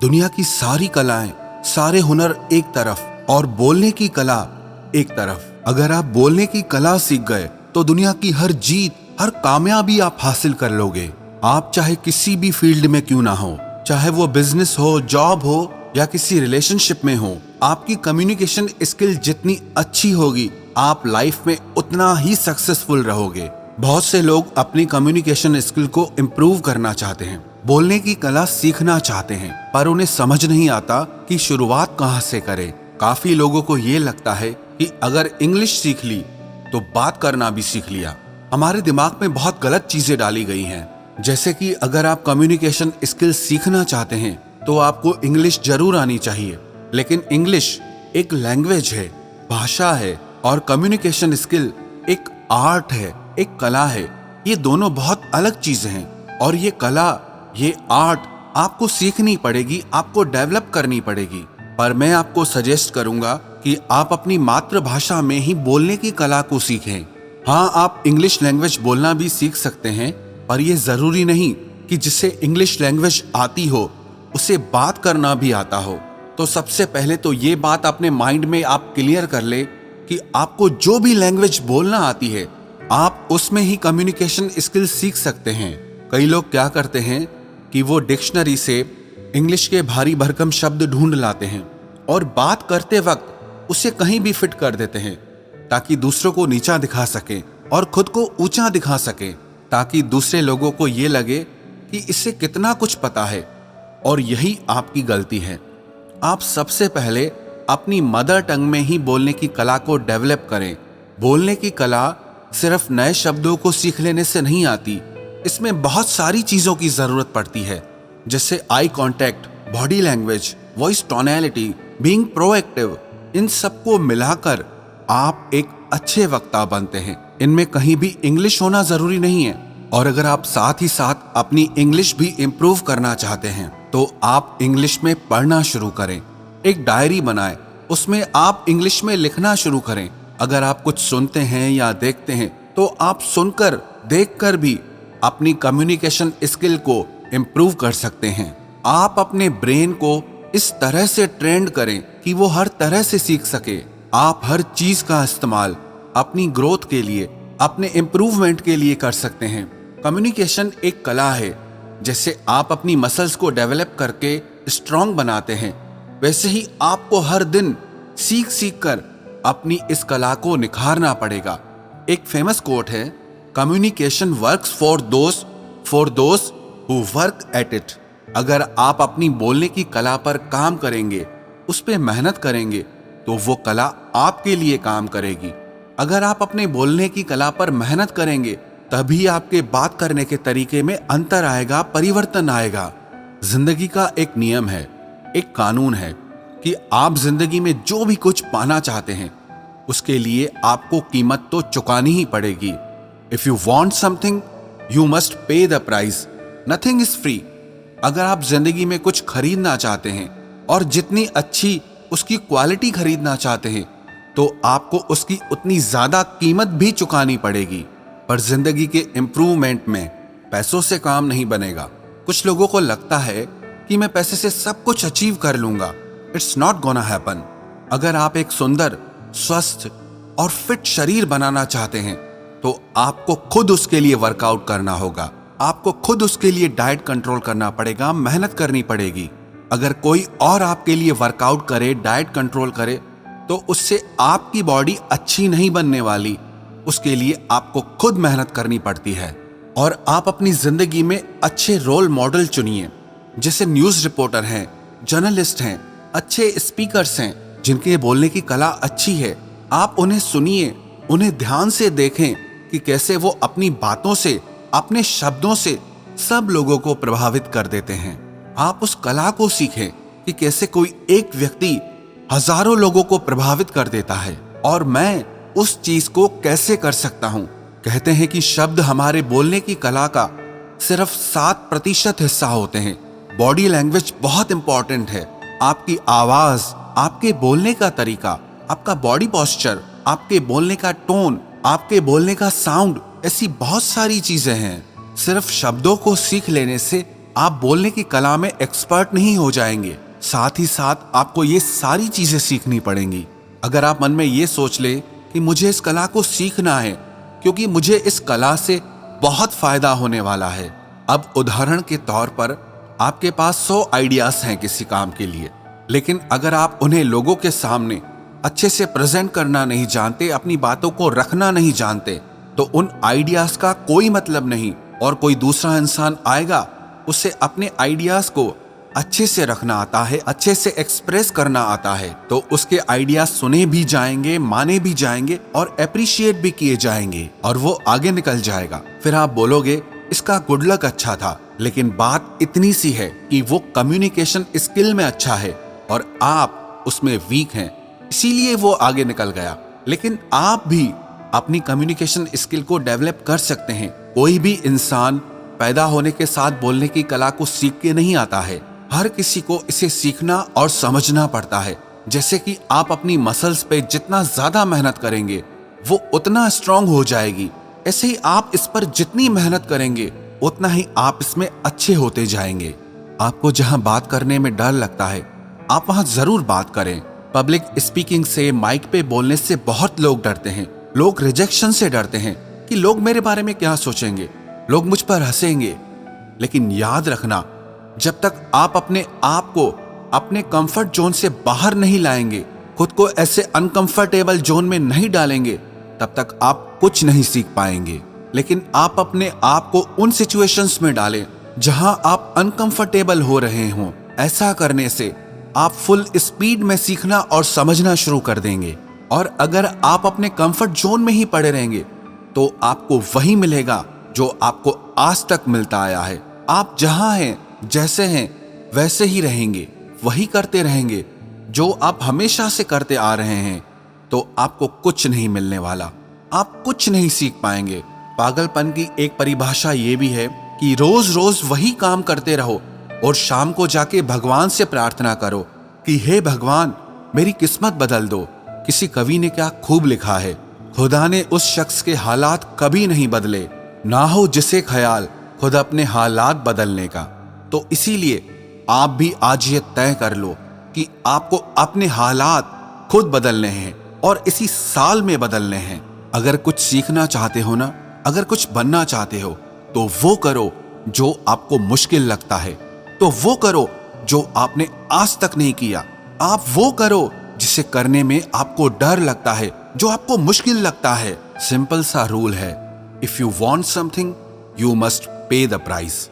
दुनिया की सारी कलाएं, सारे हुनर एक तरफ और बोलने की कला एक तरफ। अगर आप बोलने की कला सीख गए तो दुनिया की हर जीत, हर कामयाबी आप हासिल कर लोगे। आप चाहे किसी भी फील्ड में क्यों ना हो, चाहे वो बिजनेस हो, जॉब हो या किसी रिलेशनशिप में हो, आपकी कम्युनिकेशन स्किल जितनी अच्छी होगी, आप लाइफ में उतना ही सक्सेसफुल रहोगे। बहुत से लोग अपनी कम्युनिकेशन स्किल को इम्प्रूव करना चाहते हैं, बोलने की कला सीखना चाहते हैं, पर उन्हें समझ नहीं आता कि शुरुआत कहाँ से करें। काफी लोगों को ये लगता है कि अगर इंग्लिश सीख ली तो बात करना भी सीख लिया। हमारे दिमाग में बहुत गलत चीजें डाली गई हैं, जैसे कि अगर आप कम्युनिकेशन स्किल सीखना चाहते हैं तो आपको इंग्लिश जरूर आनी चाहिए। लेकिन इंग्लिश एक लैंग्वेज है, भाषा है, और कम्युनिकेशन स्किल एक आर्ट है, एक कला है। ये दोनों बहुत अलग चीजें हैं, और ये कला, ये आर्ट आपको सीखनी पड़ेगी, आपको डेवलप करनी पड़ेगी। पर मैं आपको सजेस्ट करूंगा कि आप अपनी मातृभाषा में ही बोलने की कला को सीखें। हाँ, आप इंग्लिश लैंग्वेज बोलना भी सीख सकते हैं, पर यह जरूरी नहीं कि जिसे इंग्लिश लैंग्वेज आती हो उसे बात करना भी आता हो। तो सबसे पहले तो ये बात अपने माइंड में आप क्लियर कर ले कि आपको जो भी लैंग्वेज बोलना आती है, आप उसमें ही कम्युनिकेशन स्किल सीख सकते हैं। कई लोग क्या करते हैं कि वो डिक्शनरी से इंग्लिश के भारी भरकम शब्द ढूंढ लाते हैं और बात करते वक्त उसे कहीं भी फिट कर देते हैं, ताकि दूसरों को नीचा दिखा सके और खुद को ऊंचा दिखा सके, ताकि दूसरे लोगों को ये लगे कि इससे कितना कुछ पता है। और यही आपकी गलती है। आप सबसे पहले अपनी मदर टंग में ही बोलने की कला को डेवलप करें। बोलने की कला सिर्फ नए शब्दों को सीख लेने से नहीं आती, इसमें बहुत सारी चीजों की जरूरत पड़ती है, जैसे eye contact, body language, voice tonality, being proactive. इन सबको मिलाकर आप एक अच्छे वक्ता बनते हैं। इनमें कहीं भी इंग्लिश होना जरूरी नहीं है। और अगर आप साथ ही साथ अपनी इंग्लिश भी इम्प्रूव करना चाहते हैं तो आप इंग्लिश में पढ़ना शुरू करें। एक डायरी बनाएं, उसमें आप इंग्लिश में लिखना शुरू करें। अगर आप कुछ सुनते हैं या देखते हैं तो आप सुनकर, देखकर भी अपनी कम्युनिकेशन स्किल को इम्प्रूव कर सकते हैं। आप अपने ब्रेन को इस तरह से ट्रेंड करें कि वो हर तरह से सीख सके। आप हर चीज का इस्तेमाल अपनी ग्रोथ के लिए, अपने इम्प्रूवमेंट के लिए कर सकते हैं। कम्युनिकेशन एक कला है। जैसे आप अपनी मसल्स को डेवलप करके स्ट्रांग बनाते हैं, वैसे ही आपको हर दिन सीख सीख कर अपनी इस कला को निखारना पड़ेगा। एक फेमस कोट है, communication works for those who work at it. अगर आप अपनी बोलने की कला पर काम करेंगे, उस पर मेहनत करेंगे, तो वो कला आपके लिए काम करेगी। अगर आप अपने बोलने की कला पर मेहनत करेंगे, तभी आपके बात करने के तरीके में अंतर आएगा, परिवर्तन आएगा। जिंदगी का एक नियम है, एक कानून है कि आप जिंदगी में जो भी कुछ पाना चाहते हैं, उसके लिए आपको कीमत तो चुकानी ही पड़ेगी। If you want something you must pay the price, nothing is free. अगर आप जिंदगी में कुछ खरीदना चाहते हैं और जितनी अच्छी उसकी क्वालिटी खरीदना चाहते हैं, तो आपको उसकी उतनी ज्यादा कीमत भी चुकानी पड़ेगी। पर जिंदगी के इम्प्रूवमेंट में पैसों से काम नहीं बनेगा। कुछ लोगों को लगता है कि मैं पैसे से सब कुछ अचीव कर लूंगा। It's not gonna happen. अगर आप एक सुंदर, स्वस्थ और फिट शरीर बनाना चाहते हैं तो आपको खुद उसके लिए वर्कआउट करना होगा। आपको खुद उसके लिए डाइट कंट्रोल करना पड़ेगा, मेहनत करनी पड़ेगी। अगर कोई और आपके लिए वर्कआउट करे, डाइट कंट्रोल करे, तो उससे आपकी बॉडी अच्छी नहीं बनने वाली। उसके लिए आपको खुद मेहनत करनी पड़ती है। और आप अपनी जिंदगी में अच्छे रोल मॉडल चुनिए, जैसे न्यूज रिपोर्टर हैं, जर्नलिस्ट हैं, अच्छे स्पीकर्स हैं, जिनके बोलने की कला अच्छी है। आप उन्हें सुनिए, उन्हें ध्यान से देखें कि कैसे वो अपनी बातों से, अपने शब्दों से सब लोगों को प्रभावित कर देते हैं। आप उस कला को सीखें कि कैसे कोई एक व्यक्ति हजारों लोगों को प्रभावित कर देता है, और मैं उस चीज को कैसे कर सकता हूं। कहते हैं कि शब्द हमारे बोलने की कला का सिर्फ 7% हिस्सा होते हैं। बॉडी लैंग्वेज बहुत इंपॉर्टेंट है। आपकी आवाज, आपके बोलने का तरीका, आपका बॉडी पोस्चर, आपके बोलने का टोन, आपके बोलने का साउंड, ऐसी बहुत सारी चीजें हैं। सिर्फ शब्दों को सीख लेने से आप बोलने की कला में एक्सपर्ट नहीं हो जाएंगे, साथ ही साथ आपको ये सारी चीजें सीखनी पड़ेंगी। अगर आप मन में ये सोच ले कि मुझे इस कला को सीखना है क्योंकि मुझे इस कला से बहुत फायदा होने वाला है। अब उदाहरण के तौर पर आपके पास 100 आइडियाज हैं किसी काम के लिए, लेकिन अगर आप उन्हें लोगों के सामने अच्छे से प्रेजेंट करना नहीं जानते, अपनी बातों को रखना नहीं जानते, तो उन आइडियाज का कोई मतलब नहीं। और कोई दूसरा इंसान आएगा, उसे अपने आइडियाज को अच्छे से रखना आता है, अच्छे से एक्सप्रेस करना आता है, तो उसके आइडियाज सुने भी जाएंगे, माने भी जाएंगे और अप्रिशिएट भी किए जाएंगे और वो आगे निकल जाएगा। फिर आप बोलोगे इसका गुड लक अच्छा था, लेकिन बात इतनी सी है कि वो कम्युनिकेशन स्किल में अच्छा है और आप उसमें वीक हैं, इसीलिए वो आगे निकल गया। लेकिन आप भी अपनी कम्युनिकेशन स्किल को डेवलप कर सकते हैं। कोई भी इंसान पैदा होने के साथ बोलने की कला को सीख के नहीं आता है। हर किसी को इसे सीखना और समझना पड़ता है। जैसे कि आप अपनी मसल्स पे जितना ज्यादा मेहनत करेंगे वो उतना स्ट्रांग हो जाएगी, ऐसे ही आप इस पर जितनी मेहनत करेंगे उतना ही आप इसमें अच्छे होते जाएंगे। आपको जहां बात करने में डर लगता है, आप वहां जरूर बात करें। पब्लिक स्पीकिंग से, माइक पे बोलने से बहुत लोग डरते हैं। लोग रिजेक्शन से डरते हैं कि लोग मेरे बारे में क्या सोचेंगे, लोग मुझ पर हंसेंगे। लेकिन याद रखना, जब तक आप अपने आप को अपने कंफर्ट जोन से बाहर नहीं लाएंगे, खुद को ऐसे अनकंफर्टेबल जोन में नहीं डालेंगे, तब तक आप कुछ नहीं सीख पाएंगे। लेकिन आप अपने आप को उन सिचुएशंस में डालें जहां आप अनकंफर्टेबल हो रहे हों। ऐसा करने से आप फुल स्पीड में सीखना और समझना शुरू कर देंगे। और अगर आप अपने कंफर्ट जोन में ही पड़े रहेंगे तो आपको वही मिलेगा जो आपको आज तक मिलता आया है। आप जहां हैं, जैसे हैं, वैसे ही रहेंगे, वही करते रहेंगे जो आप हमेशा से करते आ रहे हैं, तो आपको कुछ नहीं मिलने वाला, आप कुछ नहीं सीख पाएंगे। पागलपन की एक परिभाषा ये भी है कि रोज रोज वही काम करते रहो और शाम को जाके भगवान से प्रार्थना करो कि हे भगवान, मेरी किस्मत बदल दो। किसी कवि ने क्या खूब लिखा है, खुदा ने उस शख्स के हालात कभी नहीं बदले, ना हो जिसे ख्याल खुद अपने हालात बदलने का। तो इसीलिए आप भी आज ये तय कर लो कि आपको अपने हालात खुद बदलने हैं और इसी साल में बदलने हैं। अगर कुछ सीखना चाहते हो ना, अगर कुछ बनना चाहते हो, तो वो करो जो आपको मुश्किल लगता है, तो वो करो जो आपने आज तक नहीं किया। आप वो करो जिसे करने में आपको डर लगता है, जो आपको मुश्किल लगता है। सिंपल सा रूल है, if you want something you must pay the price.